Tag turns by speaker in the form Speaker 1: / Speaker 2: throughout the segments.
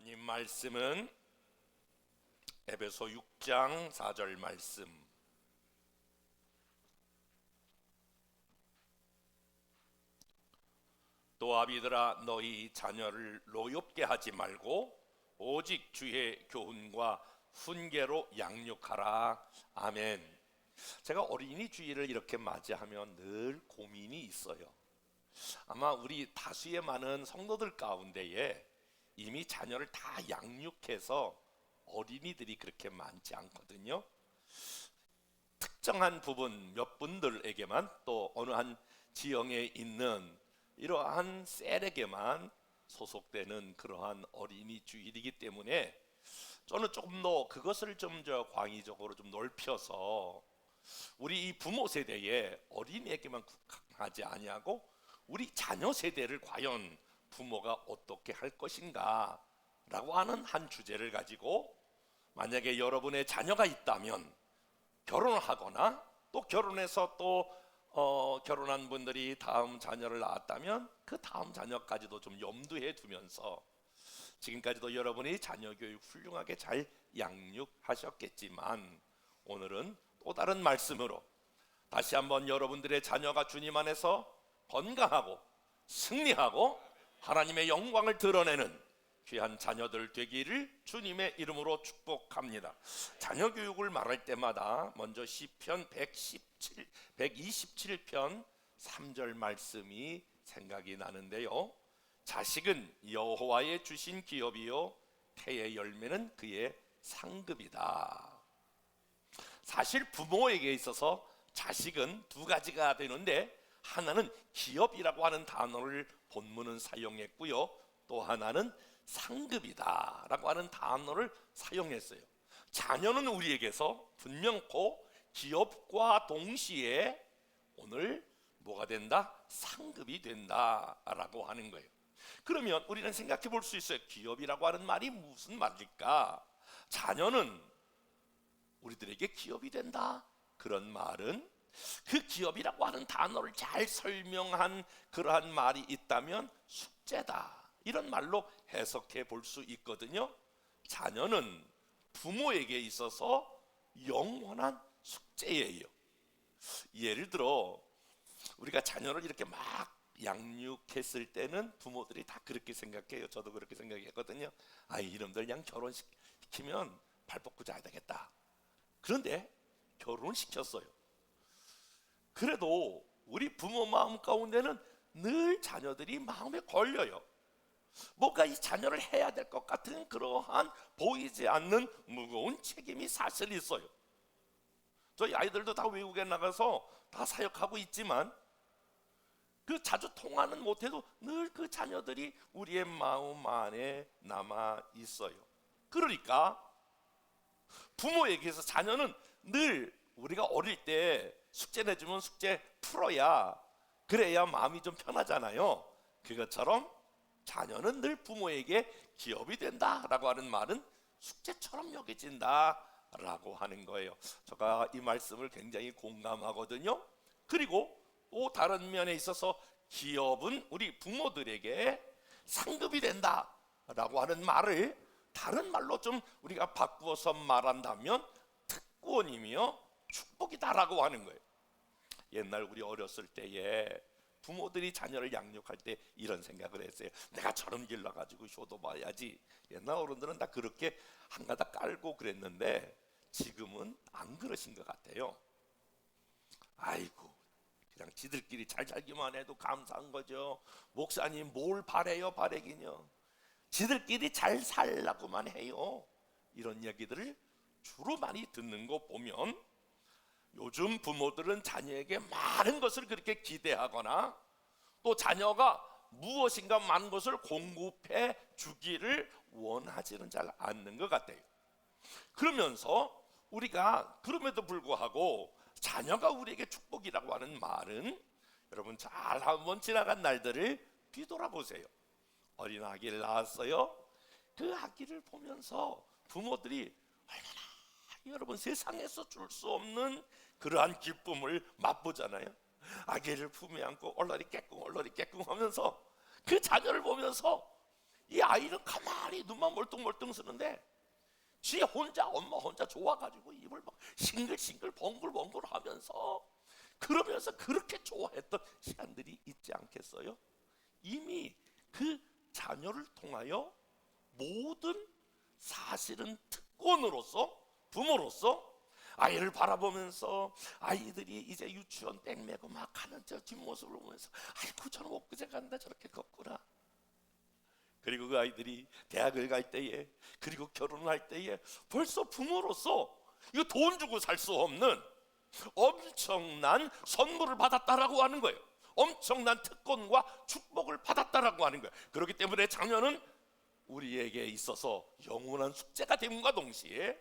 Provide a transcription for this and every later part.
Speaker 1: 하나님 말씀은 에베소 6장 4절 말씀. 또 아비들아 너희 자녀를 노엽게 하지 말고 오직 주의 교훈과 훈계로 양육하라. 아멘. 제가 어린이 주일을 이렇게 맞이하면 늘 고민이 있어요. 아마 우리 다수의 많은 성도들 가운데에 이미 자녀를 다 양육해서 어린이들이 그렇게 많지 않거든요. 특정한 부분 몇 분들에게만, 또 어느 한 지형에 있는 이러한 셀에게만 소속되는 그러한 어린이 주일이기 때문에 저는 조금 더 그것을 좀 광의적으로 좀 넓혀서 우리 이 부모 세대에 어린이에게만 국한하지 아니하고 우리 자녀 세대를 과연 부모가 어떻게 할 것인가 라고 하는 한 주제를 가지고, 만약에 여러분의 자녀가 있다면 결혼을 하거나 또 결혼해서 또 결혼한 분들이 다음 자녀를 낳았다면 그 다음 자녀까지도 좀 염두에 두면서, 지금까지도 여러분이 자녀 교육 훌륭하게 잘 양육하셨겠지만 오늘은 또 다른 말씀으로 다시 한번 여러분들의 자녀가 주님 안에서 건강하고 승리하고 하나님의 영광을 드러내는 귀한 자녀들 되기를 주님의 이름으로 축복합니다. 자녀 교육을 말할 때마다 먼저 시편 127편 3절 말씀이 생각이 나는데요. 자식은 여호와의 주신 기업이요 태의 열매는 그의 상급이다. 사실 부모에게 있어서 자식은 두 가지가 되는데, 하나는 기업이라고 하는 단어를 본문은 사용했고요, 또 하나는 상급이다 라고 하는 단어를 사용했어요. 자녀는 우리에게서 분명코 기업과 동시에 오늘 뭐가 된다? 상급이 된다 라고 하는 거예요. 그러면 우리는 생각해 볼 수 있어요. 기업이라고 하는 말이 무슨 말일까? 자녀는 우리들에게 기업이 된다, 그런 말은 그 기업이라고 하는 단어를 잘 설명한 그러한 말이 있다면 숙제다, 이런 말로 해석해 볼 수 있거든요. 자녀는 부모에게 있어서 영원한 숙제예요. 예를 들어 우리가 자녀를 이렇게 막 양육했을 때는 부모들이 다 그렇게 생각해요. 저도 그렇게 생각했거든요. 이놈들 그냥 결혼시키면 발 뻗고 자야 되겠다. 그런데 결혼시켰어요. 그래도 우리 부모 마음 가운데는 늘 자녀들이 마음에 걸려요. 뭔가 이 자녀를 해야 될 것 같은 그러한 보이지 않는 무거운 책임이 사실 있어요. 저희 아이들도 다 외국에 나가서 다 사역하고 있지만 그 자주 통화는 못해도 늘 그 자녀들이 우리의 마음 안에 남아 있어요. 그러니까 부모에게서 자녀는 늘 우리가 어릴 때 숙제 내주면 숙제 풀어야, 그래야 마음이 좀 편하잖아요. 그것처럼 자녀는 늘 부모에게 기업이 된다라고 하는 말은 숙제처럼 여겨진다라고 하는 거예요. 제가 이 말씀을 굉장히 공감하거든요. 그리고 또 다른 면에 있어서 기업은 우리 부모들에게 상급이 된다라고 하는 말을 다른 말로 좀 우리가 바꾸어서 말한다면 특권이며 축복이다라고 하는 거예요. 옛날 우리 어렸을 때에 부모들이 자녀를 양육할 때 이런 생각을 했어요. 내가 저런 길 나가지고 효도 봐야지. 옛날 어른들은 다 그렇게 한가닥 깔고 그랬는데 지금은 안 그러신 것 같아요. 아이고, 그냥 지들끼리 잘 살기만 해도 감사한 거죠. 목사님 뭘 바래요, 바래긴요. 지들끼리 잘 살라고만 해요. 이런 얘기들을 주로 많이 듣는 거 보면 요즘 부모들은 자녀에게 많은 것을 그렇게 기대하거나 또 자녀가 무엇인가 많은 것을 공급해 주기를 원하지는 잘 않는 것 같아요. 그러면서 우리가 그럼에도 불구하고 자녀가 우리에게 축복이라고 하는 말은, 여러분 잘 한번 지나간 날들을 뒤돌아보세요. 어린 아기를 낳았어요. 그 아기를 보면서 부모들이 얼마나 여러분 세상에서 줄 수 없는 그러한 기쁨을 맛보잖아요. 아기를 품에 안고 얼라리 깨꿍 얼라리 깨꿍 하면서 그 자녀를 보면서 이 아이는 가만히 눈만 멀뚱멀뚱 쓰는데 지 혼자, 엄마 혼자 좋아가지고 입을 막 싱글싱글 번글번글 하면서, 그러면서 그렇게 좋아했던 시간들이 있지 않겠어요? 이미 그 자녀를 통하여 모든, 사실은 특권으로서, 부모로서 아이를 바라보면서 아이들이 이제 유치원 땡 메고 막 가는 저 뒷모습을 보면서 아이고 저는 엊그제 간다 저렇게 걷구나. 그리고 그 아이들이 대학을 갈 때에, 그리고 결혼할 때에 벌써 부모로서 이거 돈 주고 살 수 없는 엄청난 선물을 받았다라고 하는 거예요. 엄청난 특권과 축복을 받았다라고 하는 거예요. 그렇기 때문에 자녀는 우리에게 있어서 영원한 숙제가 됨과 동시에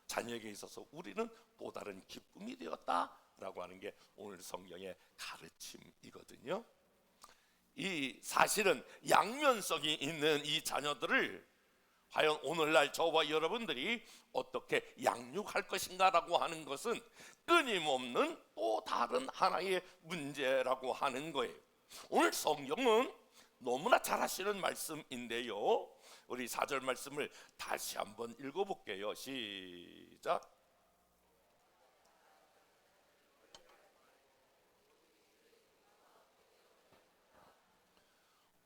Speaker 1: 자녀에게 있어서 우리는 또 다른 기쁨이 되었다라고 하는 게 오늘 성경의 가르침이거든요. 이 사실은 양면성이 있는 이 자녀들을 과연 오늘날 저와 여러분들이 어떻게 양육할 것인가라고 하는 것은 끊임없는 또 다른 하나의 문제라고 하는 거예요. 오늘 성경은 너무나 잘 아시는 말씀인데요, 우리 4절 말씀을 다시 한번 읽어볼게요. 시작.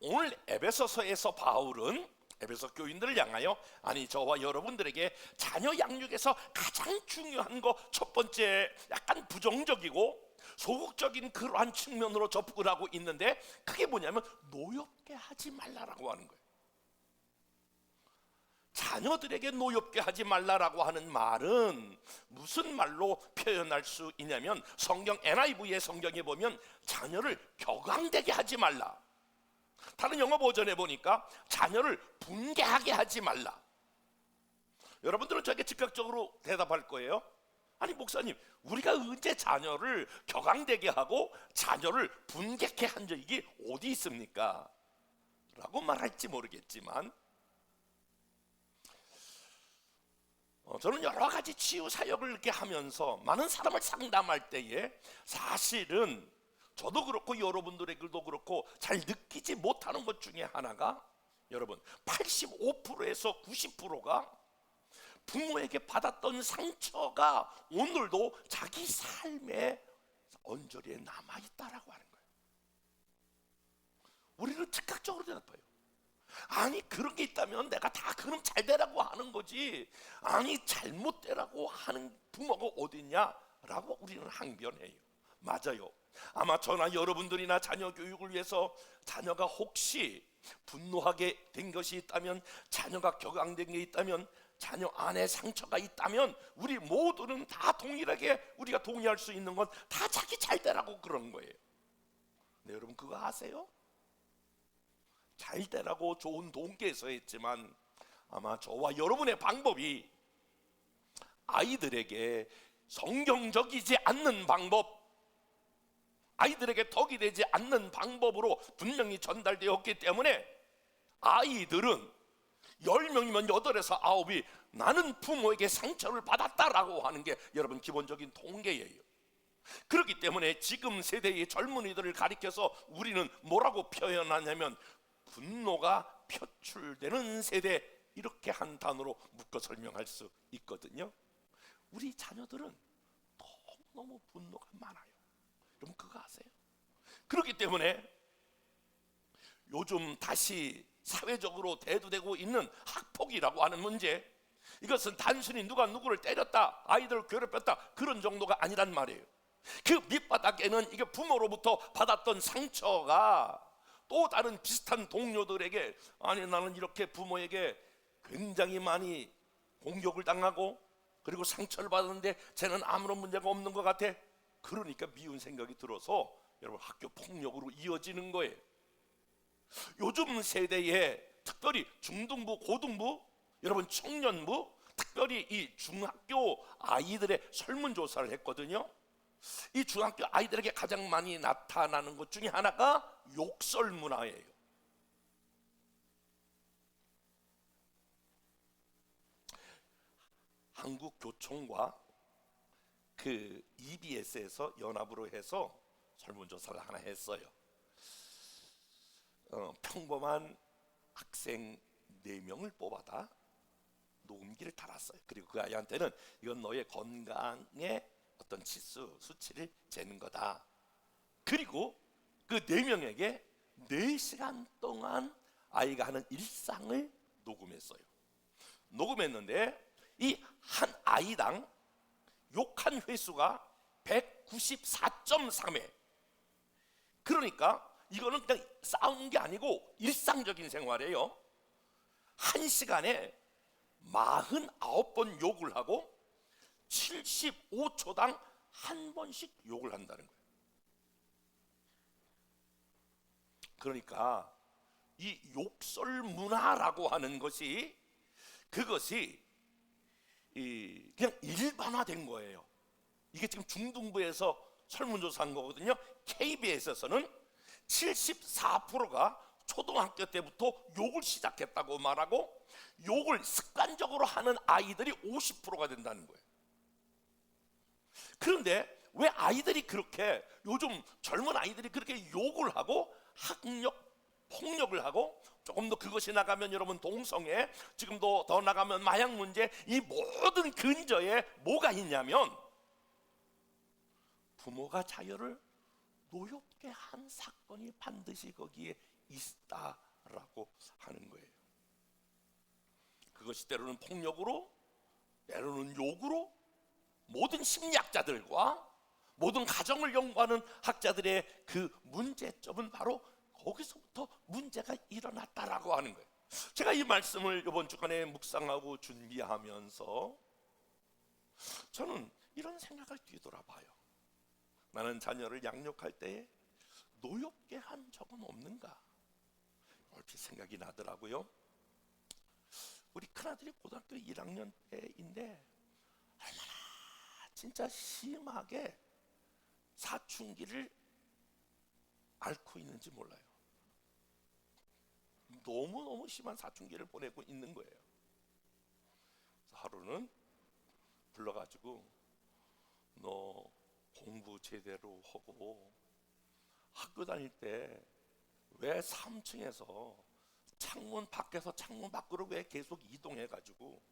Speaker 1: 오늘 에베소서에서 바울은 에베소 교인들을 향하여, 아니 저와 여러분들에게 자녀 양육에서 가장 중요한 거 첫 번째, 약간 부정적이고 소극적인 그러한 측면으로 접근을 하고 있는데, 그게 뭐냐면 노엽게 하지 말라라고 하는 거예요. 자녀들에게 노엽게 하지 말라라고 하는 말은 무슨 말로 표현할 수 있냐면, 성경 NIV의 성경에 보면 자녀를 격앙되게 하지 말라, 다른 영어 버전에 보니까 자녀를 분개하게 하지 말라. 여러분들은 저에게 즉각적으로 대답할 거예요. 아니 목사님, 우리가 언제 자녀를 격앙되게 하고 자녀를 분개케 한 적이 어디 있습니까? 라고 말할지 모르겠지만, 저는 여러 가지 치유 사역을 이렇게 하면서 많은 사람을 상담할 때에 사실은 저도 그렇고 여러분들에게도 그렇고 잘 느끼지 못하는 것 중에 하나가, 여러분 85%에서 90%가 부모에게 받았던 상처가 오늘도 자기 삶의 언저리에 남아있다라고 하는 거예요. 우리는 즉각적으로 대답해요. 아니 그런 게 있다면 내가 다 그럼 잘 되라고 하는 거지, 아니 잘못되라고 하는 부모가 어딨냐라고 우리는 항변해요. 맞아요. 아마 저나 여러분들이나 자녀 교육을 위해서 자녀가 혹시 분노하게 된 것이 있다면, 자녀가 격앙된 게 있다면, 자녀 안에 상처가 있다면, 우리 모두는 다 동일하게 우리가 동의할 수 있는 건 다 자기 잘 되라고 그런 거예요. 네, 여러분 그거 아세요? 잘 되라고 좋은 동기에서 했지만 아마 저와 여러분의 방법이 아이들에게 성경적이지 않는 방법, 아이들에게 덕이 되지 않는 방법으로 분명히 전달되었기 때문에 아이들은 10명이면 8에서 9이 나는 부모에게 상처를 받았다라고 하는 게 여러분 기본적인 통계예요. 그렇기 때문에 지금 세대의 젊은이들을 가리켜서 우리는 뭐라고 표현하냐면 분노가 표출되는 세대, 이렇게 한 단어로 묶어 설명할 수 있거든요. 우리 자녀들은 너무 분노가 많아요. 여러분 그거 아세요? 그렇기 때문에 요즘 다시 사회적으로 대두되고 있는 학폭이라고 하는 문제, 이것은 단순히 누가 누구를 때렸다, 아이들을 괴롭혔다 그런 정도가 아니란 말이에요. 그 밑바닥에는 이게 부모로부터 받았던 상처가 또 다른 비슷한 동료들에게, 아니 나는 이렇게 부모에게 굉장히 많이 공격을 당하고 그리고 상처를 받았는데 쟤는 아무런 문제가 없는 것 같아, 그러니까 미운 생각이 들어서 여러분 학교 폭력으로 이어지는 거예요. 요즘 세대에 특별히 중등부, 고등부, 여러분 청년부, 특별히 이 중학교 아이들의 설문조사를 했거든요. 이 중학교 아이들에게 가장 많이 나타나는 것 중에 하나가 욕설 문화예요. 한국교총과 그 EBS에서 연합으로 해서 설문조사를 하나 했어요. 평범한 학생 4명을 뽑아다 녹음기를 달았어요. 그리고 그 아이한테는 이건 너의 건강의 어떤 치수, 수치를 재는 거다. 그리고 그 4명에게 4시간 동안 아이가 하는 일상을 녹음했어요. 녹음했는데 이 한 아이당 욕한 횟수가 194.3회. 그러니까 이거는 그냥 싸우는 게 아니고 일상적인 생활이에요. 1시간에 49번 욕을 하고 75초당 한 번씩 욕을 한다는 거예요. 그러니까 이 욕설 문화라고 하는 것이 그것이 그냥 일반화된 거예요. 이게 지금 중등부에서 설문조사한 거거든요. KBS에서는 74%가 초등학교 때부터 욕을 시작했다고 말하고 욕을 습관적으로 하는 아이들이 50%가 된다는 거예요. 그런데 왜 아이들이 그렇게, 요즘 젊은 아이들이 그렇게 욕을 하고 학력, 폭력을 하고, 조금 더 그것이 나가면 여러분 동성애, 지금도 더 나가면 마약 문제, 이 모든 근저에 뭐가 있냐면 부모가 자녀를 노엽게 한 사건이 반드시 거기에 있다라고 하는 거예요. 그것이 때로는 폭력으로, 때로는 욕으로, 모든 심리학자들과 모든 가정을 연구하는 학자들의 그 문제점은 바로 거기서부터 문제가 일어났다라고 하는 거예요. 제가 이 말씀을 이번 주간에 묵상하고 준비하면서 저는 이런 생각을 뒤돌아봐요. 나는 자녀를 양육할 때에 노엽게 한 적은 없는가? 얼핏 생각이 나더라고요. 우리 큰아들이 고등학교 1학년 때인데 얼마나 진짜 심하게 사춘기를 앓고 있는지 몰라요. 너무너무 심한 사춘기를 보내고 있는 거예요. 하루는 불러가지고 너 공부 제대로 하고 학교 다닐 때 왜 3층에서 창문 밖에서 창문 밖으로 왜 계속 이동해가지고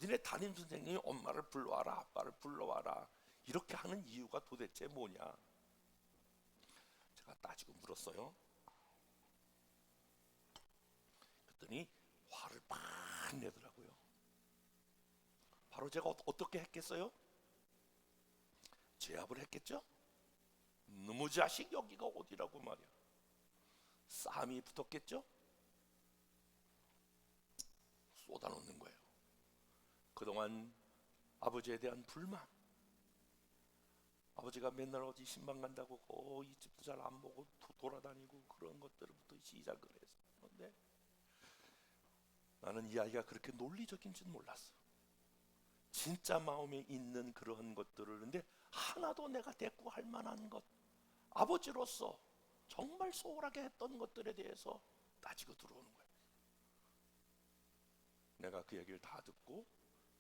Speaker 1: 니네 담임 선생님이 엄마를 불러와라, 아빠를 불러와라, 이렇게 하는 이유가 도대체 뭐냐? 제가 따지고 물었어요. 그랬더니 화를 막 내더라고요. 바로 제가 어떻게 했겠어요? 제압을 했겠죠? 너무 자식 여기가 어디라고 말이야. 싸움이 붙었겠죠? 쏟아놓는 거예요. 그동안 아버지에 대한 불만, 아버지가 맨날 어디 신방 간다고 이 집도 잘 안 보고 돌아다니고 그런 것들부터 시작을 해서, 그런데 나는 이 아이가 그렇게 논리적인 줄 몰랐어. 진짜 마음에 있는 그러한 것들을, 근데 하나도 내가 대꾸할 만한 것, 아버지로서 정말 소홀하게 했던 것들에 대해서 따지고 들어오는 거예요. 내가 그 얘기를 다 듣고,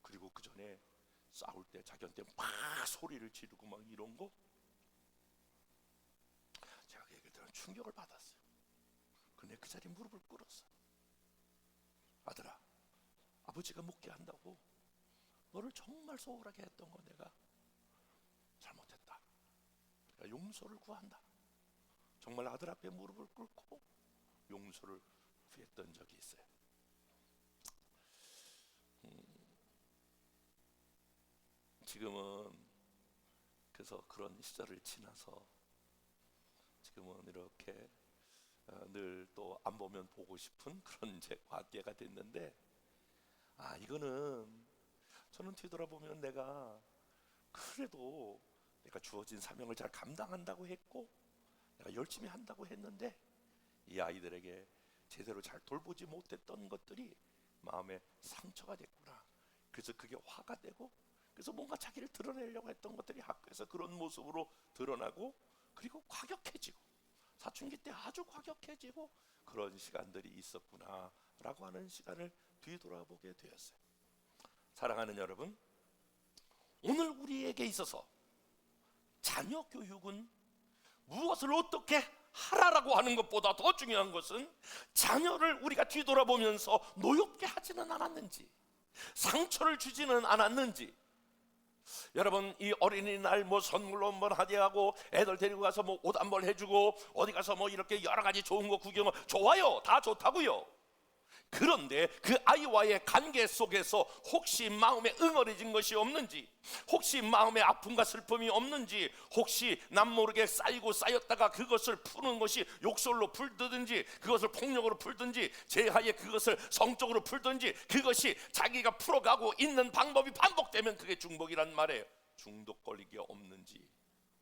Speaker 1: 그리고 그 전에 싸울 때 자기한테 막 소리를 지르고 막 이런 거, 제가 그 얘기를 들어 충격을 받았어요. 근데 그 자리에 무릎을 꿇었어. 아들아, 아버지가 묻게 한다고 너를 정말 소홀하게 했던 거 내가 잘못했다. 내가 용서를 구한다. 정말 아들 앞에 무릎을 꿇고 용서를 구했던 적이 있어요. 지금은 그래서 그런 시절을 지나서 지금은 이렇게 늘 또 안 보면 보고 싶은 그런 제 관계가 됐는데, 이거는 저는 뒤돌아보면 내가 그래도 내가 주어진 사명을 잘 감당한다고 했고 내가 열심히 한다고 했는데 이 아이들에게 제대로 잘 돌보지 못했던 것들이 마음에 상처가 됐구나. 그래서 그게 화가 되고, 그래서 뭔가 자기를 드러내려고 했던 것들이 학교에서 그런 모습으로 드러나고, 그리고 과격해지고, 사춘기 때 아주 과격해지고 그런 시간들이 있었구나 라고 하는 시간을 뒤돌아보게 되었어요. 사랑하는 여러분, 오늘 우리에게 있어서 자녀 교육은 무엇을 어떻게 하라라고 하는 것보다 더 중요한 것은 자녀를 우리가 뒤돌아보면서 노엽게 하지는 않았는지, 상처를 주지는 않았는지. 여러분, 이 어린이날 뭐 선물로 한번 하대하고 애들 데리고 가서 뭐 옷 한 벌 해주고 어디 가서 뭐 이렇게 여러 가지 좋은 거 구경을, 좋아요, 다 좋다고요. 그런데 그 아이와의 관계 속에서 혹시 마음에 응어리진 것이 없는지, 혹시 마음에 아픔과 슬픔이 없는지, 혹시 남 모르게 쌓이고 쌓였다가 그것을 푸는 것이 욕설로 풀든지, 그것을 폭력으로 풀든지, 제하에 그것을 성적으로 풀든지, 그것이 자기가 풀어가고 있는 방법이 반복되면 그게 중독이란 말이에요. 중독 걸리기 없는지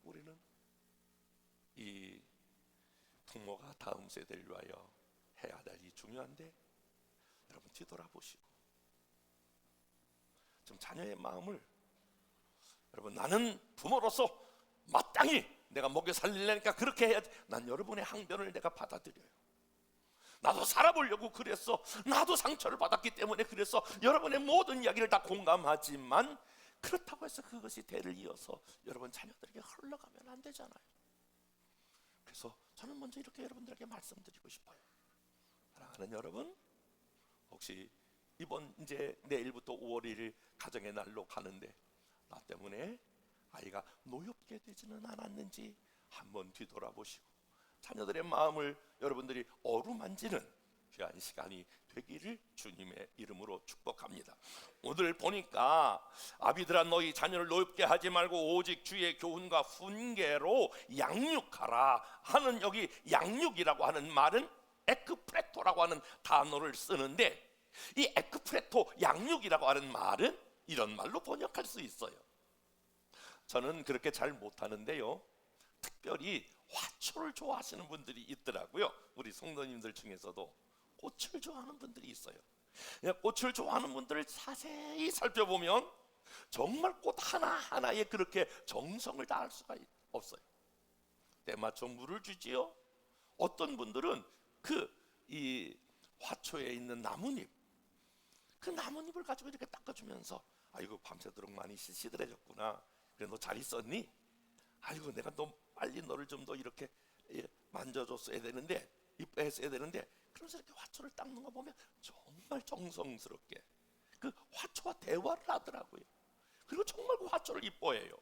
Speaker 1: 우리는 이 부모가 다음 세대를 위하여 해야 될 일이 중요한데, 여러분 뒤돌아보시고 좀 자녀의 마음을, 여러분 나는 부모로서 마땅히 내가 먹여 살리려니까 그렇게 해야지, 난 여러분의 항변을 내가 받아들여요. 나도 살아보려고 그랬어, 나도 상처를 받았기 때문에 그래서 여러분의 모든 이야기를 다 공감하지만, 그렇다고 해서 그것이 대를 이어서 여러분 자녀들에게 흘러가면 안 되잖아요. 그래서 저는 먼저 이렇게 여러분들에게 말씀드리고 싶어요. 사랑하는 여러분, 혹시 이번 이제 내일부터 5월 1일 가정의 날로 가는데 나 때문에 아이가 노엽게 되지는 않았는지 한번 뒤돌아보시고 자녀들의 마음을 여러분들이 어루만지는 귀한 시간이 되기를 주님의 이름으로 축복합니다. 오늘 보니까 아비들아 너희 자녀를 노엽게 하지 말고 오직 주의 교훈과 훈계로 양육하라 하는, 여기 양육이라고 하는 말은 에크프레토라고 하는 단어를 쓰는데, 이 에크프레토, 양육이라고 하는 말은 이런 말로 번역할 수 있어요. 저는 그렇게 잘 못하는데요, 특별히 화초를 좋아하시는 분들이 있더라고요. 우리 성도님들 중에서도 꽃을 좋아하는 분들이 있어요. 꽃을 좋아하는 분들을 자세히 살펴보면 정말 꽃 하나하나에 그렇게 정성을 다할 수가 없어요. 때맞춰 물을 주지요. 어떤 분들은 이 화초에 있는 나뭇잎, 그 나뭇잎을 가지고 이렇게 닦아주면서, 아이고 밤새도록 많이 시들해졌구나, 그래 너 잘 있었니? 아이고 내가 너 빨리 너를 좀 더 이렇게 만져줬어야 되는데, 이뻐했어야 되는데, 그러면서 이렇게 화초를 닦는 거 보면 정말 정성스럽게 그 화초와 대화를 하더라고요. 그리고 정말 그 화초를 이뻐해요.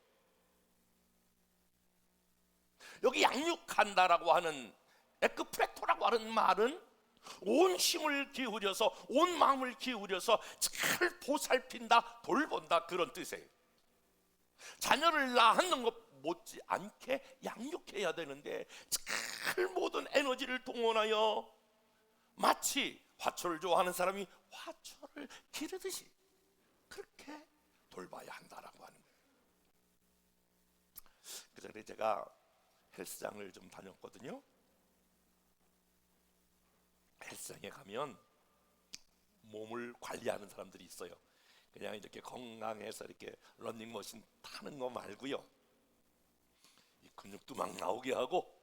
Speaker 1: 여기 양육한다라고 하는 에크프레토라고 하는 말은 온 힘을 기울여서, 온 마음을 기울여서 잘 보살핀다, 돌본다, 그런 뜻이에요. 자녀를 낳는 것 못지않게 양육해야 되는데 잘 모든 에너지를 동원하여 마치 화초를 좋아하는 사람이 화초를 기르듯이 그렇게 돌봐야 한다라고 하는 거예요. 그 전에 제가 헬스장을 좀 다녔거든요. 헬스장에 가면 몸을 관리하는 사람들이 있어요. 그냥 이렇게 건강해서 이렇게 러닝머신 타는 거 말고요, 이 근육도 막 나오게 하고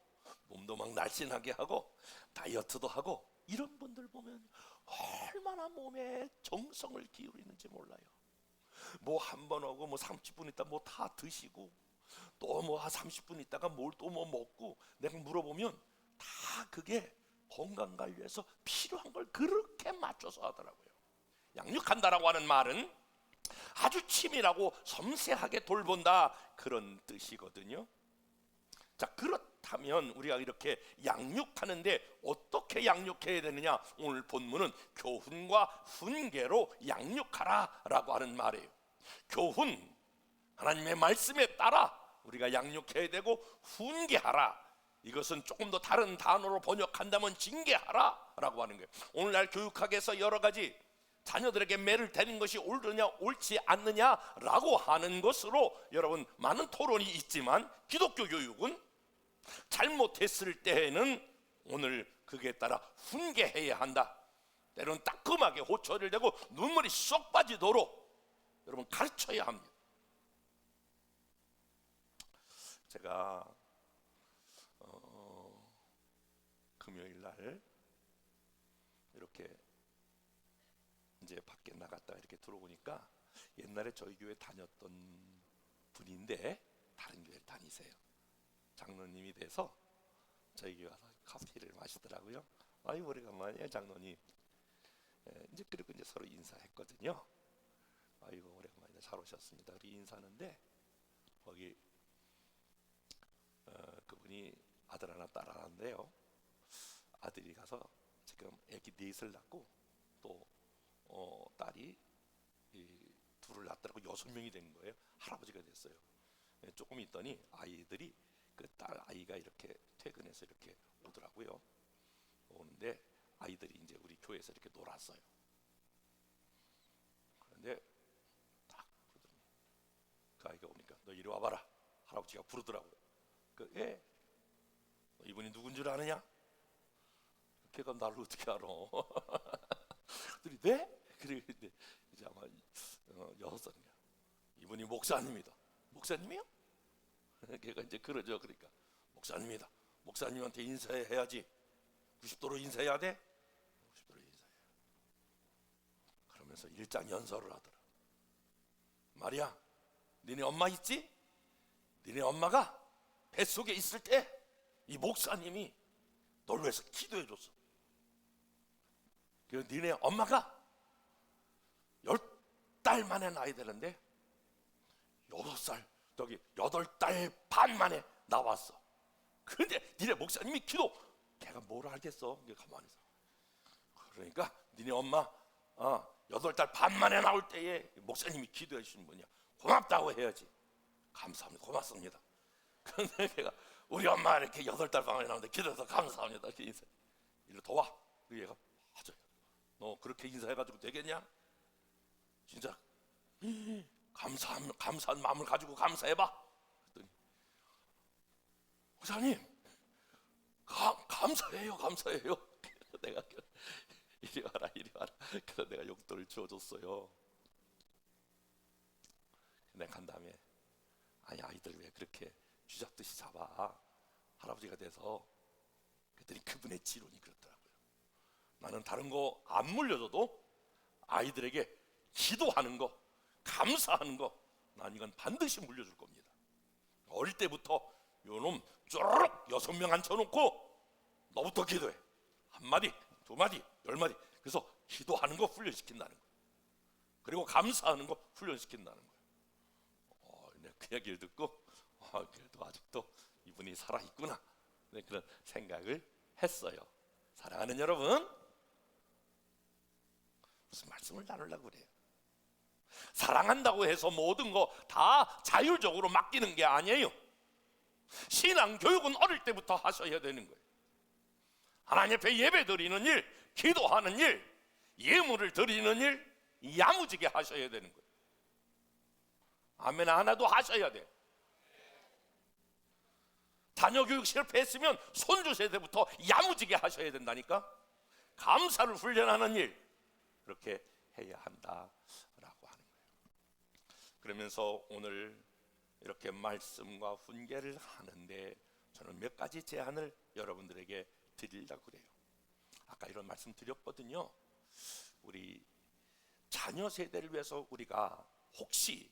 Speaker 1: 몸도 막 날씬하게 하고 다이어트도 하고, 이런 분들 보면 얼마나 몸에 정성을 기울이는지 몰라요. 뭐 한 번 하고 뭐 30분 있다 뭐 다 드시고, 또 뭐 30분 있다가 뭘 또 뭐 먹고, 내가 물어보면 다 그게 건강 관리에서 필요한 걸 그렇게 맞춰서 하더라고요. 양육한다라고 하는 말은 아주 치밀하고 섬세하게 돌본다, 그런 뜻이거든요. 자, 그렇다면 우리가 이렇게 양육하는데 어떻게 양육해야 되느냐? 오늘 본문은 교훈과 훈계로 양육하라 라고 하는 말이에요. 교훈, 하나님의 말씀에 따라 우리가 양육해야 되고, 훈계하라, 이것은 조금 더 다른 단어로 번역한다면 징계하라 라고 하는 거예요. 오늘날 교육학에서 여러 가지 자녀들에게 매를 대는 것이 옳으냐 옳지 않느냐라고 하는 것으로 여러분 많은 토론이 있지만, 기독교 교육은 잘못했을 때에는 오늘 그에 따라 훈계해야 한다. 때로는 따끔하게 호초를 대고 눈물이 쏙 빠지도록 여러분 가르쳐야 합니다. 제가 금요일 날 이렇게 이제 밖에 나갔다 이렇게 들어오니까, 옛날에 저희 교회 다녔던 분인데 다른 교회를 다니세요. 장로님이 돼서 저희 교회 와서 커피를 마시더라고요. 아유 오래간만이에요 장로님. 이제 그리고 이제 서로 인사했거든요. 아이고 오랜만에 잘 오셨습니다. 우리 인사하는데 거기 그분이 아들 하나 딸 하나인데요. 아들이 가서 지금 아기 넷을 낳고 또 딸이 둘을 낳더라고 6명이 된 거예요. 할아버지가 됐어요. 조금 있더니 아이들이 그 딸 아이가 이렇게 퇴근해서 이렇게 오더라고요. 오는데 아이들이 이제 우리 교회에서 이렇게 놀았어요. 그런데 딱 부르더니 그 아이가 오니까 너 이리 와봐라. 할아버지가 부르더라고요. 예. 이분이 누군 줄 아느냐? 걔가 나를 어떻게 알아? 그랬더니 네? 그래 이제 아마 6살이야. 이분이 목사님이다. 목사님이요? 걔가 이제 그러죠. 그러니까 목사님이다. 목사님한테 인사해야지. 90도로 인사해야 돼? 90도로 인사해. 그러면서 일장연설을 하더라. 말이야, 니네 엄마 있지? 니네 엄마가 뱃속에 있을 때 이 목사님이 널 위해서 기도해 줬어. 그 니네 엄마가 10달 만에 나이 되는데 6살 저기 8달 반 만에 나왔어. 근데 니네 목사님이 기도, 걔가 뭘 알겠어? 가만히 있어. 그러니까 니네 엄마 8달 반 만에 나올 때에 목사님이 기도해 주신 분이야. 고맙다고 해야지. 감사합니다. 고맙습니다. 근데 걔가 우리 엄마 이렇게 8달 반에 나오는데 기도해서 감사합니다. 이렇게 인사. 일로 도와. 그 얘가 맞아요. 너 그렇게 인사해가지고 되겠냐? 진짜 감사한 마음을 가지고 감사해봐. 그랬더니 목사님 감사해요. 내가 이리 와라. 그래서 내가 용돈을 주어줬어요. 내가 간 다음에 아니 아이들 왜 그렇게 쥐잡듯이 잡아? 할아버지가 돼서. 그랬더니 그분의 지론이 그렇더라고요. 나는 다른 거 안 물려줘도 아이들에게 기도하는 거, 감사하는 거, 난 이건 반드시 물려줄 겁니다. 어릴 때부터 요놈 쪼르륵 6명 앉혀놓고 너부터 기도해. 1마디, 2마디, 10마디. 그래서 기도하는 거 훈련시킨다는 거예요. 그리고 감사하는 거 훈련시킨다는 거예요. 내가 그 얘기를 듣고 그래도 아직도 이분이 살아있구나, 그런 생각을 했어요. 사랑하는 여러분, 무슨 말씀을 나누려고 그래요? 사랑한다고 해서 모든 거 다 자율적으로 맡기는 게 아니에요. 신앙 교육은 어릴 때부터 하셔야 되는 거예요. 하나님 앞에 예배 드리는 일, 기도하는 일, 예물을 드리는 일 야무지게 하셔야 되는 거예요. 아멘 하나도 하셔야 돼. 자녀 교육 실패했으면 손주 세대부터 야무지게 하셔야 된다니까. 감사를 훈련하는 일, 그렇게 해야 한다라고 하는 거예요. 그러면서 오늘 이렇게 말씀과 훈계를 하는데 저는 몇 가지 제안을 여러분들에게 드리려고 그래요. 아까 이런 말씀 드렸거든요. 우리 자녀 세대를 위해서 우리가 혹시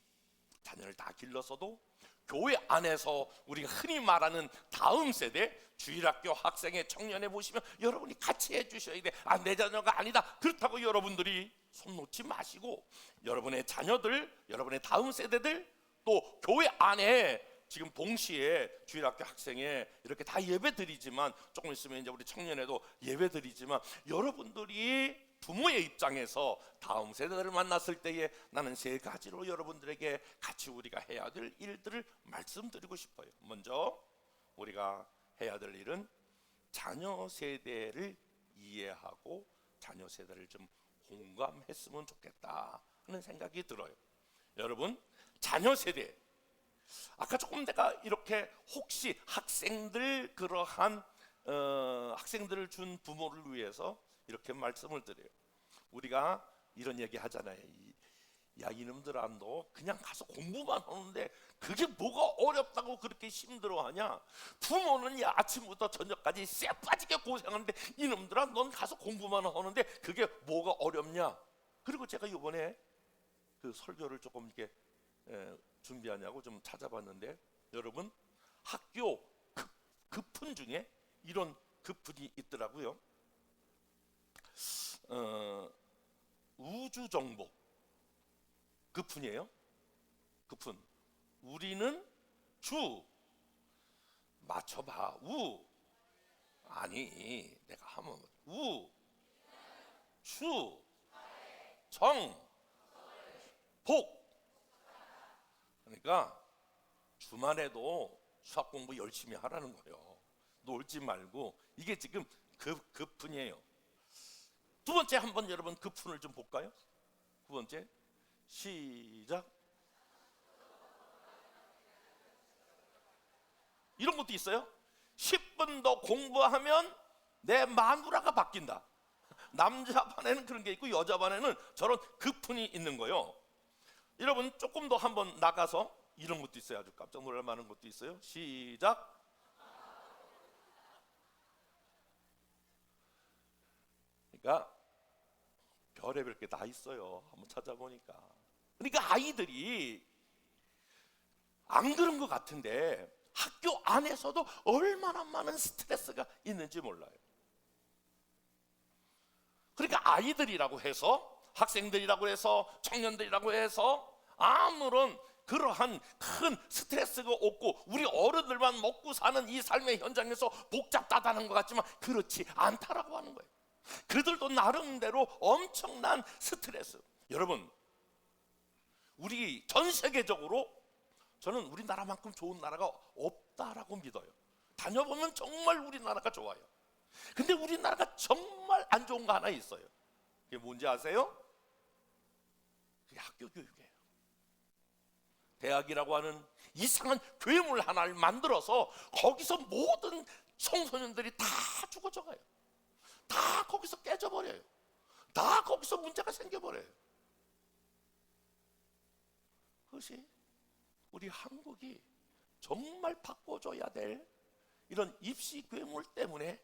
Speaker 1: 자녀를 다 길러서도 교회 안에서 우리가 흔히 말하는 다음 세대, 주일학교 학생회 청년회 보시면 여러분이 같이 해주셔야 돼. 내 자녀가 아니다. 그렇다고 여러분들이 손 놓지 마시고 여러분의 자녀들, 여러분의 다음 세대들, 또 교회 안에 지금 동시에 주일학교 학생회 이렇게 다 예배 드리지만, 조금 있으면 이제 우리 청년회도 예배 드리지만, 여러분들이 부모의 입장에서 다음 세대들을 만났을 때에 나는 3가지로 여러분들에게 같이 우리가 해야 될 일들을 말씀드리고 싶어요. 먼저 우리가 해야 될 일은 자녀 세대를 이해하고 자녀 세대를 좀 공감했으면 좋겠다 하는 생각이 들어요. 여러분, 자녀 세대, 아까 조금 내가 이렇게 혹시 학생들, 그러한 학생들을 준 부모를 위해서 이렇게 말씀을 드려요. 우리가 이런 얘기 하잖아요. 야 이놈들아, 너 그냥 가서 공부만 하는데 그게 뭐가 어렵다고 그렇게 힘들어하냐? 부모는 아침부터 저녁까지 쎄 빠지게 고생하는데 이놈들아, 넌 가서 공부만 하는데 그게 뭐가 어렵냐? 그리고 제가 이번에 그 설교를 조금 이렇게 준비하냐고 좀 찾아봤는데, 여러분 학교 급훈 중에 이런 그분이 있더라고요. 우주정복 그분이에요. 그분. 우리는 주. 맞춰봐. 아니 내가 하면 주, 정, 복. 그러니까 주말에도 수학 공부 열심히 하라는 거예요. 놀지 말고. 이게 지금 그분이에요. 두 번째 한번 여러분 그분을 좀 볼까요? 두 번째 시작. 이런 것도 있어요. 10분 더 공부하면 내 마누라가 바뀐다. 남자 반에는 그런 게 있고 여자 반에는 저런 그분이 있는 거예요. 여러분 조금 더 한번 나가서 이런 것도 있어요. 아주 깜짝 놀랄 만한 것도 있어요. 시작. 그러니까 별의별 게 다 있어요. 한번 찾아보니까. 그러니까 아이들이 안 그런 것 같은데 학교 안에서도 얼마나 많은 스트레스가 있는지 몰라요. 그러니까 아이들이라고 해서, 학생들이라고 해서, 청년들이라고 해서 아무런 그러한 큰 스트레스가 없고 우리 어른들만 먹고 사는 이 삶의 현장에서 복잡하다는 것 같지만 그렇지 않다라고 하는 거예요. 그들도 나름대로 엄청난 스트레스. 여러분, 우리 전 세계적으로 저는 우리나라만큼 좋은 나라가 없다라고 믿어요. 다녀보면 정말 우리나라가 좋아요. 근데 우리나라가 정말 안 좋은 거 하나 있어요. 그게 뭔지 아세요? 그게 학교 교육이에요. 대학이라고 하는 이상한 괴물 하나를 만들어서 거기서 모든 청소년들이 다 죽어져 가요. 다 거기서 깨져버려요. 다 거기서 문제가 생겨버려요. 그것이 우리 한국이 정말 바꿔줘야 될 이런 입시 괴물 때문에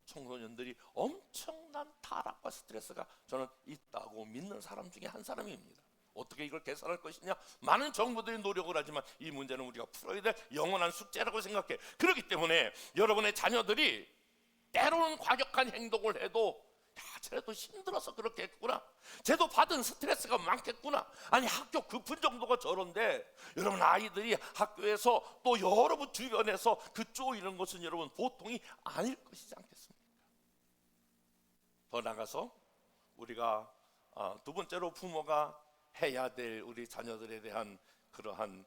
Speaker 1: 청소년들이 엄청난 타락과 스트레스가 저는 있다고 믿는 사람 중에 한 사람입니다. 어떻게 이걸 개선할 것이냐? 많은 정부들이 노력을 하지만 이 문제는 우리가 풀어야 될 영원한 숙제라고 생각해. 그렇기 때문에 여러분의 자녀들이 때로는 과격한 행동을 해도 쟤도 힘들어서 그렇게 했구나, 쟤도 받은 스트레스가 많겠구나, 아니 학교 급한 정도가 저런데, 여러분 아이들이 학교에서 또 여러분 주변에서 그 쪼이는 것은 여러분 보통이 아닐 것이지 않겠습니까? 더 나가서 우리가 두 번째로 부모가 해야 될 우리 자녀들에 대한 그러한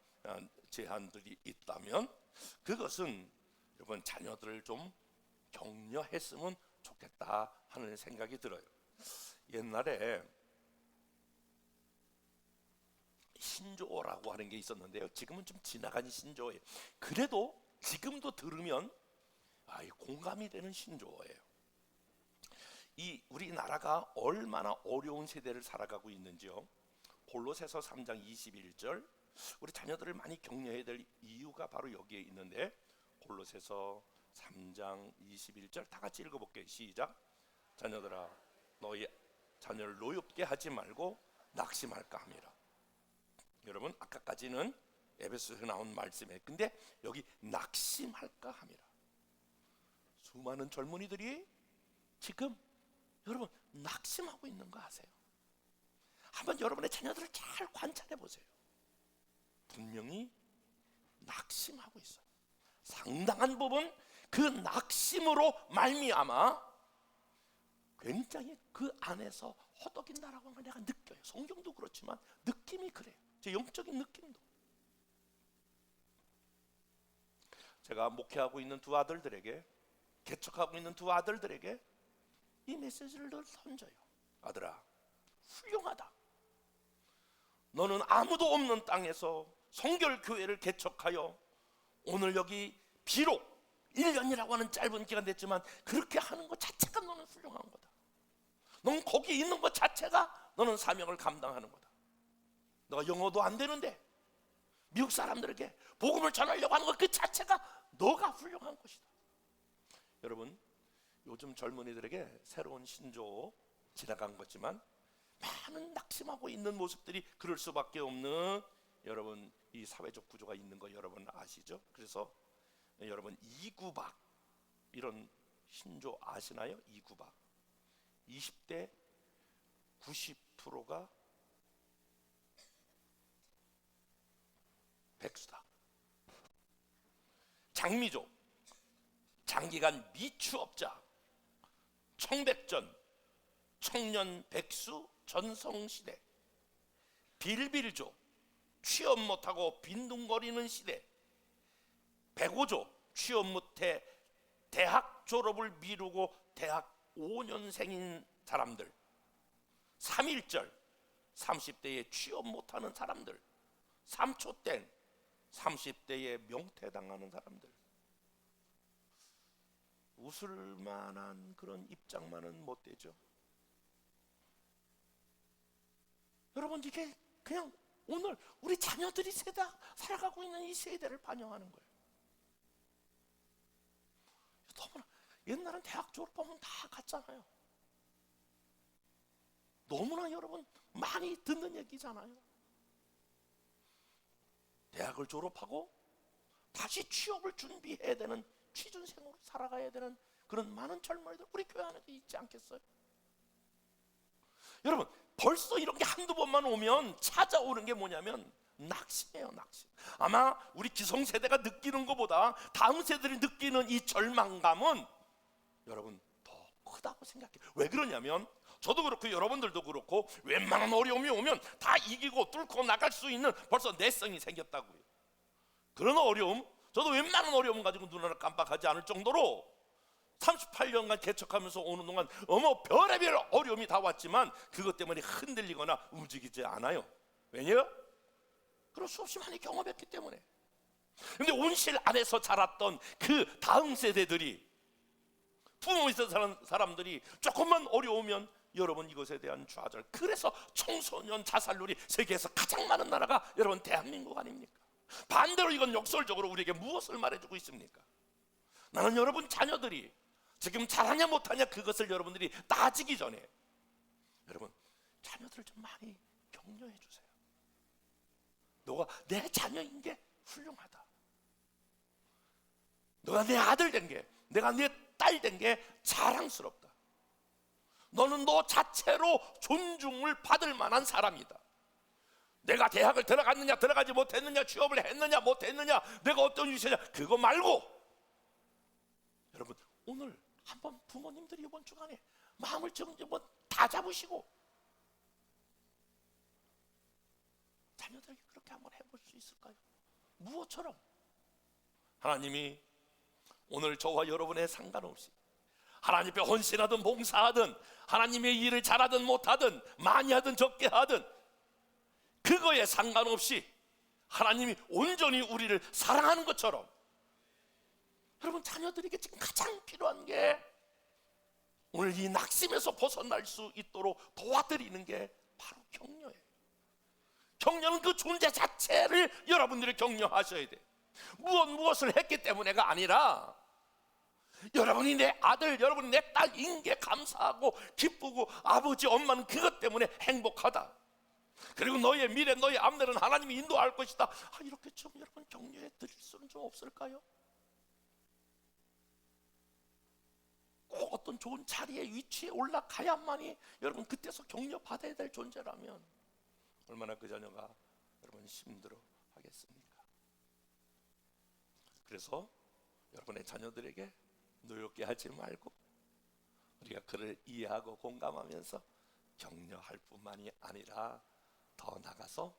Speaker 1: 제한들이 있다면 그것은 여러분 자녀들을 좀 격려했으면 좋겠다 하는 생각이 들어요. 옛날에 신조어라고 하는 게 있었는데요. 지금은 좀 지나간 신조어예요. 그래도 지금도 들으면 공감이 되는 신조어예요. 이 우리나라가 얼마나 어려운 세대를 살아가고 있는지요. 골로새서 3장 21절, 우리 자녀들을 많이 격려해야 될 이유가 바로 여기에 있는데, 골로새서 3장 21절 다 같이 읽어볼게요. 시작. 자녀들아, 너희 자녀를 노엽게 하지 말고 낙심할까 함이라. 여러분 아까까지는 에베소에서 나온 말씀이에요. 근데 여기 낙심할까 함이라. 수많은 젊은이들이 지금 여러분 낙심하고 있는 거 아세요? 한번 여러분의 자녀들을 잘 관찰해 보세요. 분명히 낙심하고 있어요. 상당한 부분 그 낙심으로 말미암아 굉장히 그 안에서 허덕인다라고 하는 걸 내가 느껴요. 성경도 그렇지만 느낌이 그래요. 제 영적인 느낌도. 제가 목회하고 있는 두 아들들에게, 개척하고 있는 두 아들들에게 이 메시지를 늘 던져요. 아들아, 훌륭하다. 너는 아무도 없는 땅에서 성결교회를 개척하여 오늘 여기 비록 1년이라고 하는 짧은 기간 됐지만 그렇게 하는 것 자체가 너는 훌륭한 거다. 너는 거기 있는 것 자체가 너는 사명을 감당하는 거다. 너가 영어도 안 되는데 미국 사람들에게 복음을 전하려고 하는 것 그 자체가 너가 훌륭한 것이다. 여러분, 요즘 젊은이들에게 새로운 신조어 지나간 거지만 많은 낙심하고 있는 모습들이 그럴 수밖에 없는 여러분 이 사회적 구조가 있는 거 여러분 아시죠? 그래서 여러분 이구박, 이런 신조 아시나요? 이구박. 20대 90%가 백수다. 장미조, 장기간 미취업자, 청백전, 청년 백수 전성시대, 빌빌조, 취업 못하고 빈둥거리는 시대, 백오조, 취업 못해 대학 졸업을 미루고 대학 5년생인 사람들, 3.1절, 30대에 취업 못하는 사람들, 3초땡, 30대에 명퇴당하는 사람들. 웃을 만한 그런 입장만은 못 되죠. 여러분, 이게 그냥 오늘 우리 자녀들이 살아가고 있는 이 세대를 반영하는 거예요. 너무나 옛날엔 대학 졸업하면 다 갔잖아요. 너무나 여러분 많이 듣는 얘기잖아요. 대학을 졸업하고 다시 취업을 준비해야 되는 취준생으로 살아가야 되는 그런 많은 젊은이들 우리 교회 안에도 있지 않겠어요? 여러분, 벌써 이런 게 한두 번만 오면 찾아오는 게 뭐냐면 낙심이에요, 낙심. 아마 우리 기성세대가 느끼는 것보다 다음 세대들이 느끼는 이 절망감은 여러분 더 크다고 생각해요. 왜 그러냐면 저도 그렇고 여러분들도 그렇고 웬만한 어려움이 오면 다 이기고 뚫고 나갈 수 있는 벌써 내성이 생겼다고요. 그런 어려움, 저도 웬만한 어려움 가지고 눈을 깜빡하지 않을 정도로 38년간 개척하면서 오는 동안 별의별 어려움이 다 왔지만 그것 때문에 흔들리거나 움직이지 않아요. 왜냐? 그럴 수 없이 많이 경험했기 때문에. 근데 온실 안에서 자랐던 그 다음 세대들이, 부모 있었던 사람들이 조금만 어려우면 여러분 이것에 대한 좌절. 그래서 청소년 자살률이 세계에서 가장 많은 나라가 여러분 대한민국 아닙니까? 반대로 이건 역설적으로 우리에게 무엇을 말해주고 있습니까? 나는 여러분 자녀들이 지금 잘하냐 못하냐 그것을 여러분들이 따지기 전에 여러분 자녀들을 좀 많이 격려해 주세요. 너가 내 자녀인 게 훌륭하다. 너가 내 아들 된 게, 내가 내 딸 된 게 자랑스럽다. 너는 너 자체로 존중을 받을 만한 사람이다. 내가 대학을 들어갔느냐 들어가지 못했느냐, 취업을 했느냐 못했느냐, 내가 어떤 위치냐 그거 말고 여러분 오늘 한번 부모님들이 이번 주간에 마음을 좀 다 잡으시고 자녀들에게 그렇게 한번 해볼 수 있을까요? 무엇처럼? 하나님이 오늘 저와 여러분의 상관없이 하나님 앞에 헌신하든 봉사하든 하나님의 일을 잘하든 못하든 많이 하든 적게 하든 그거에 상관없이 하나님이 온전히 우리를 사랑하는 것처럼 여러분 자녀들에게 지금 가장 필요한 게 오늘 이 낙심에서 벗어날 수 있도록 도와드리는 게 바로 격려예요. 격려는 그 존재 자체를 여러분들이 격려하셔야 돼. 무엇을 했기 때문에가 아니라 여러분이 내 아들, 여러분이 내 딸인 게 감사하고 기쁘고 아버지, 엄마는 그것 때문에 행복하다. 그리고 너의 미래, 너의 앞날은 하나님이 인도할 것이다. 이렇게 좀 여러분 격려해 드릴 수는 좀 없을까요? 꼭 어떤 좋은 자리에 위치에 올라가야만이 여러분 그때서 격려받아야 될 존재라면 얼마나 그 자녀가 여러분 힘들어 하겠습니까? 그래서 여러분의 자녀들에게 노엽게 하지 말고 우리가 그를 이해하고 공감하면서 격려할 뿐만이 아니라 더 나가서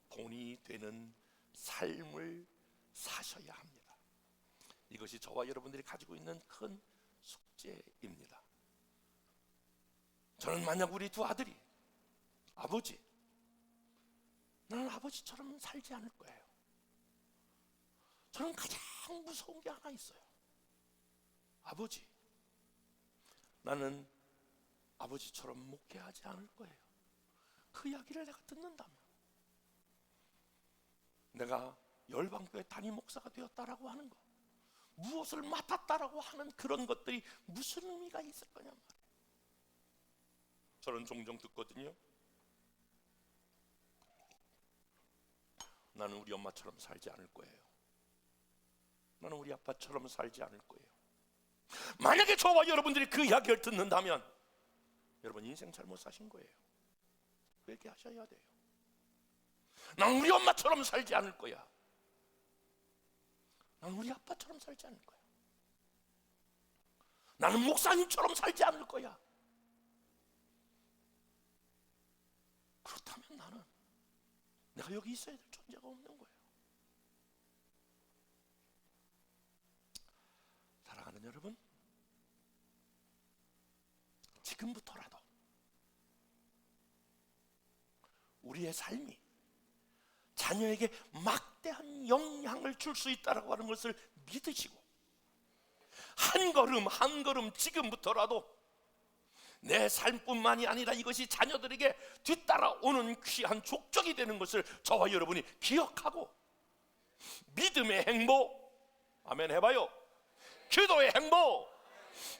Speaker 1: 본이 되는 삶을 사셔야 합니다. 이것이 저와 여러분들이 가지고 있는 큰 숙제입니다. 저는 만약 우리 두 아들이 아버지, 나는 아버지처럼 살지 않을 거예요. 저는 가장 무서운 게 하나 있어요. 아버지, 나는 아버지처럼 목회하지 않을 거예요. 그 이야기를 내가 듣는다면 내가 열방교회 담임 목사가 되었다라고 하는 것, 무엇을 맡았다라고 하는 그런 것들이 무슨 의미가 있을 거냐 말이에요. 저는 종종 듣거든요. 나는 우리 엄마처럼 살지 않을 거예요. 나는 우리 아빠처럼 살지 않을 거예요. 만약에 저와 여러분들이 그 이야기를 듣는다면 여러분 인생 잘못 사신 거예요. 회개하셔야 돼요. 난 우리 엄마처럼 살지 않을 거야. 난 우리 아빠처럼 살지 않을 거야. 나는 목사님처럼 살지 않을 거야. 그렇다면 나는 내가 여기 있어야 될 존재가 없는 거예요. 사랑하는 여러분, 지금부터라도 우리의 삶이 자녀에게 막대한 영향을 줄 수 있다고 하는 것을 믿으시고 한 걸음 한 걸음 지금부터라도 내 삶뿐만이 아니라 이것이 자녀들에게 뒤따라오는 귀한 족적이 되는 것을 저와 여러분이 기억하고 믿음의 행보, 아멘 해봐요. 기도의 행보,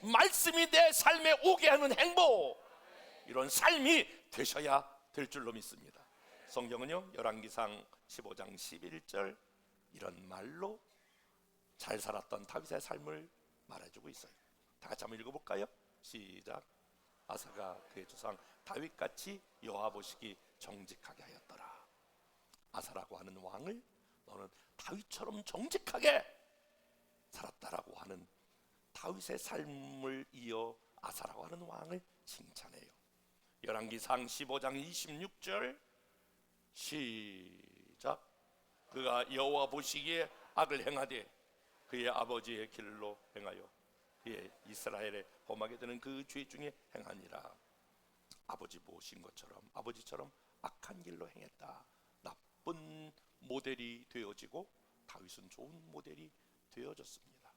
Speaker 1: 말씀이 내 삶에 오게 하는 행보, 이런 삶이 되셔야 될 줄로 믿습니다. 성경은요 열왕기상 15장 11절 이런 말로 잘 살았던 다윗의 삶을 말해주고 있어요. 다 같이 한번 읽어볼까요? 시작. 아사가 그의 조상 다윗같이 여호와 보시기 정직하게 하였더라. 아사라고 하는 왕을 너는 다윗처럼 정직하게 살았다라고 하는 다윗의 삶을 이어 아사라고 하는 왕을 칭찬해요. 열왕기상 15장 26절 시작. 그가 여호와 보시기에 악을 행하되 그의 아버지의 길로 행하여 그의 이스라엘에 범하게 되는 그 죄 중에 행하니라. 아버지 보신 것처럼 아버지처럼 악한 길로 행했다. 나쁜 모델이 되어지고 다윗은 좋은 모델이 되어졌습니다.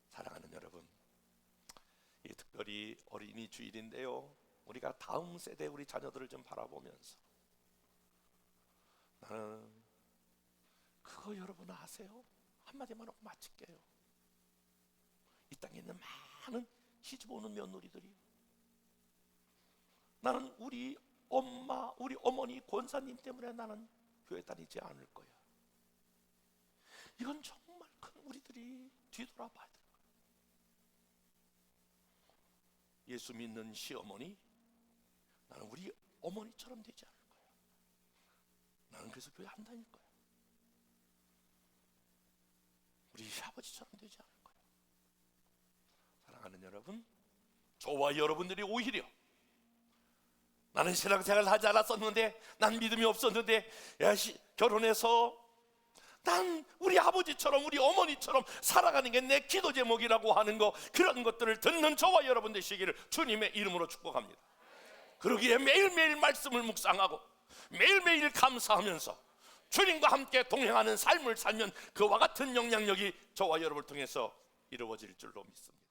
Speaker 1: 사랑하는 여러분, 이 특별히 어린이 주일인데요, 우리가 다음 세대 우리 자녀들을 좀 바라보면서 나는 그거 여러분 아세요? 한마디만 하고 마칠게요. 이 땅에 있는 많은 시집 오는 며느리들이 나는 우리 엄마, 우리 어머니 권사님 때문에 나는 교회 다니지 않을 거야. 이건 정말 큰 우리들이 뒤돌아봐야 될 거야. 예수 믿는 시어머니, 나는 우리 어머니처럼 되지 않을 거야. 나는 그래서 교회 안 다닐 거야. 우리 아버지처럼 되지 않을 거야. 사랑하는 여러분, 저와 여러분들이 오히려 나는 신앙생활을 하지 않았었는데, 난 믿음이 없었는데, 결혼해서 난 우리 아버지처럼 우리 어머니처럼 살아가는 게 내 기도 제목이라고 하는 거, 그런 것들을 듣는 저와 여러분 되시기를 주님의 이름으로 축복합니다. 그러기에 매일매일 말씀을 묵상하고 매일매일 감사하면서 주님과 함께 동행하는 삶을 살면 그와 같은 영향력이 저와 여러분을 통해서 이루어질 줄로 믿습니다.